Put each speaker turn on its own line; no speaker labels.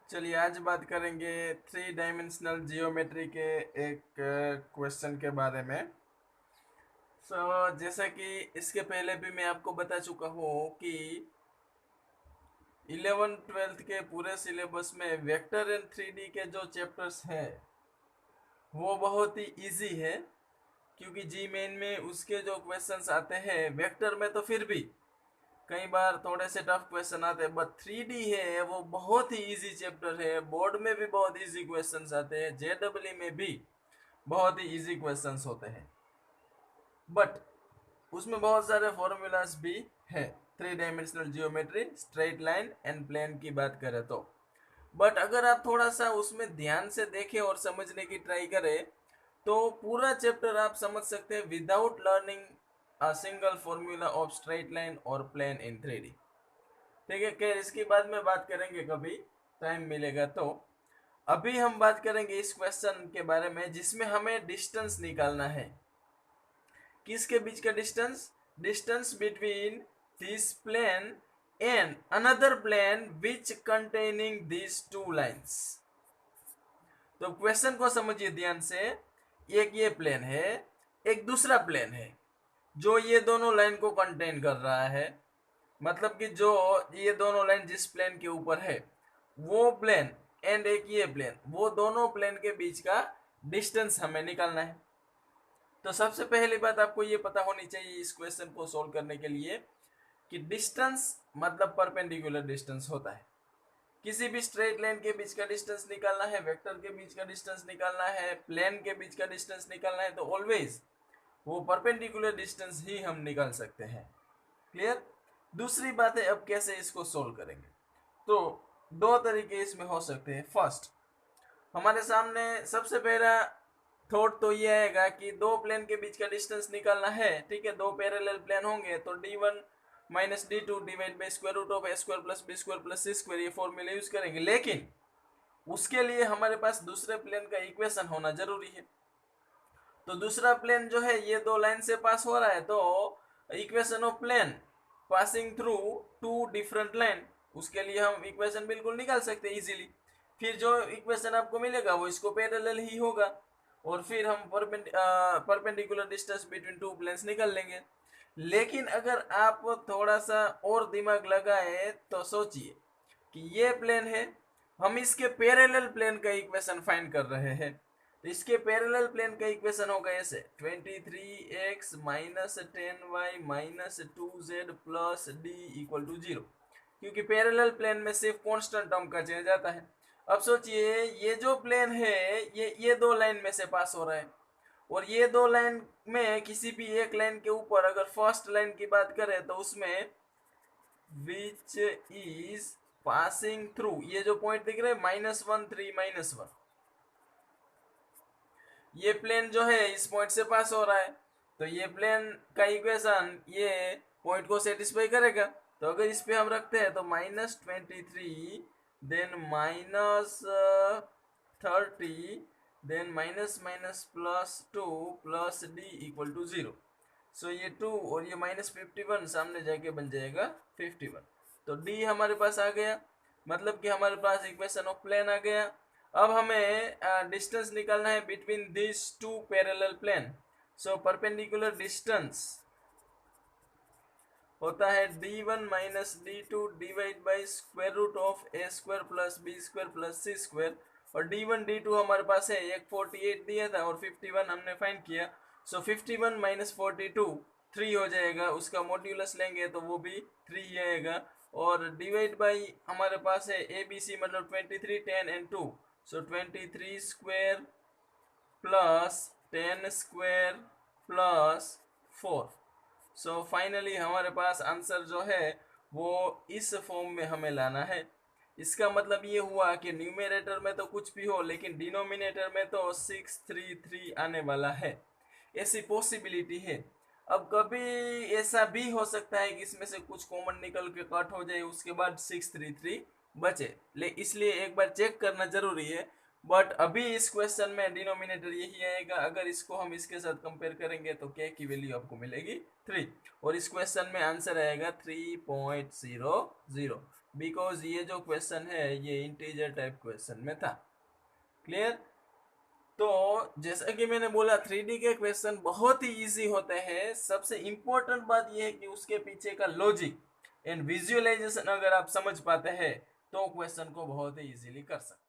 चलिए आज बात करेंगे थ्री डायमेंशनल जियोमेट्री के एक क्वेश्चन के बारे में। जैसा कि इसके पहले भी मैं आपको बता चुका हूँ कि 11th 12th के पूरे सिलेबस में वेक्टर एंड 3D के जो चैप्टर्स हैं वो बहुत ही इजी है, क्योंकि जी मेन में उसके जो क्वेश्चंस आते हैं वेक्टर में तो फिर भी कई बार थोड़े से टफ क्वेश्चन आते हैं, बट 3D है वो बहुत ही इजी चैप्टर है। बोर्ड में भी बहुत इजी क्वेश्चंस आते हैं, जेडब्ल्यू में भी बहुत ही इजी क्वेश्चंस होते हैं, बट उसमें बहुत सारे फॉर्मूलाज भी है। Three dimensional geometry, straight line and plane की बात करें तो, बट अगर आप थोड़ा सा उसमें ध्यान से देखें और समझने की ट्राई करें तो पूरा चैप्टर आप समझ सकते हैं without learning a single formula of straight line और प्लेन इन 3D। ठीक है, खैर इसके बाद में बात करेंगे कभी टाइम मिलेगा तो। अभी हम बात करेंगे इस क्वेश्चन के बारे में जिसमें हमें डिस्टेंस निकालना है। किसके बीच का distance? Distance between this plane and another plane which containing this two lines. तो क्वेश्चन को समझिए ध्यान से। एक ये प्लेन है, एक दूसरा प्लेन है जो ये दोनों लाइन को कंटेन कर रहा है। मतलब कि जो ये दोनों लाइन जिस प्लेन के ऊपर है वो प्लेन एंड एक ये प्लेन, वो दोनों प्लेन के बीच का डिस्टेंस हमें निकालना है। तो सबसे पहली बात आपको ये पता होनी चाहिए इस क्वेश्चन को सोल्व करने के लिए कि डिस्टेंस मतलब परपेंडिकुलर डिस्टेंस होता है। किसी भी स्ट्रेट लाइन के बीच का डिस्टेंस निकालना है, वेक्टर के बीच का डिस्टेंस निकालना है, प्लेन के बीच का डिस्टेंस निकालना है, तो ऑलवेज वो परपेंडिकुलर डिस्टेंस ही हम निकाल सकते हैं। क्लियर? दूसरी बात है, अब कैसे इसको सोल्व करेंगे। तो दो तरीके इसमें हो सकते हैं। फर्स्ट, हमारे सामने सबसे पहला थॉट तो ये आएगा कि दो प्लेन के बीच का डिस्टेंस निकालना है। ठीक है, दो पैरेलल प्लेन होंगे तो d1 minus d2 divide by square root of a square plus b square plus c square, ये फॉर्मूला यूज करेंगे। लेकिन उसके लिए हमारे पास दूसरे प्लेन का इक्वेशन होना जरूरी है। तो दूसरा प्लेन जो है ये दो लाइन से पास हो रहा है, तो equation of plane passing through two different line, उसके लिए हम इक्वेशन बिल्कुल निकाल सकते हैं इजीली। फिर जो इक्वेशन आपको मिलेगा वो इसको पैरेलल ही होगा, और फिर हम perpendicular distance between two planes निकाल लेंगे। लेकिन अगर आप थोड़ा सा और दिमाग लगाए तो सोचिए कि ये प्लेन है, हम इसके पैरेलल प्लेन का इक्वेशन फाइंड कर रहे हैं। तो इसके पैरेलल प्लेन का इक्वेशन होगा ऐसे: 23x minus 10y minus 2z plus d equal to 0, क्योंकि पैरेलल प्लेन में सिर्फ कांस्टेंट टर्म का चेंज आता है। अब सोचिए ये जो प्लेन है ये दो लाइन में से पास हो रहा है, और ये दो लाइन में किसी भी एक लाइन के ऊपर अगर फर्स्ट लाइन की बात करें तो उसमें विच इज पासिंग थ्रू, ये जो पॉइंट दिख रहे हैं -1 3 -1, ये प्लेन जो है इस पॉइंट से पास हो रहा है। तो ये प्लेन का इक्वेशन ये पॉइंट को सेटिस्फाई करेगा। तो अगर इस पे हम रखते हैं तो -23 then -30 then minus minus +2 plus D equal to 0। So ये 2 और ये -51 सामने जाके बन जाएगा 51। तो डी हमारे पास आ गया, मतलब कि हमारे पास इक्वेशन ऑफ प्लेन आ गया। अब हमें डिस्टेंस निकालना है between this two parallel plane. So perpendicular distance होता है d1 minus d2 divide by square root of a square plus b square plus c square. और d1 d2 हमारे पास है, एक 48 दिया था और 51 हमने फाइंड किया। सो 51 माइनस 42 3 हो जाएगा, उसका मॉड्यूलस लेंगे तो वो भी 3 ही आएगा। और डिवाइड बाई हमारे पास है ए बी सी, मतलब 23 10 and 2, so 23 square plus 10 square plus 4। So finally हमारे पास आंसर जो है वो इस फॉर्म में हमें लाना है। इसका मतलब ये हुआ कि न्यूमरेटर में तो कुछ भी हो लेकिन डिनोमिनेटर में तो 633 आने वाला है, ऐसी पॉसिबिलिटी है। अब कभी ऐसा भी हो सकता है कि इसमें से कुछ कॉमन निकल के कट हो जाए, उसके बाद 633 बचे, इसलिए एक बार चेक करना जरूरी है। बट अभी इस क्वेश्चन में डिनोमिनेटर यही आएगा। अगर इसको हम इसके साथ कंपेयर करेंगे तो k की वैल्यू आपको मिलेगी 3, और इस क्वेश्चन में आंसर आएगा 3.00। बिकॉज ये जो क्वेश्चन है ये इंटीजर टाइप क्वेश्चन में था। क्लियर? तो जैसा कि मैंने बोला 3D के क्वेश्चन बहुत ही इजी होते हैं। सबसे इंपॉर्टेंट बात यह है कि उसके पीछे का लॉजिक एंड विजुअलाइजेशन अगर आप समझ पाते हैं तो क्वेश्चन को बहुत ही इजीली कर सकते हैं।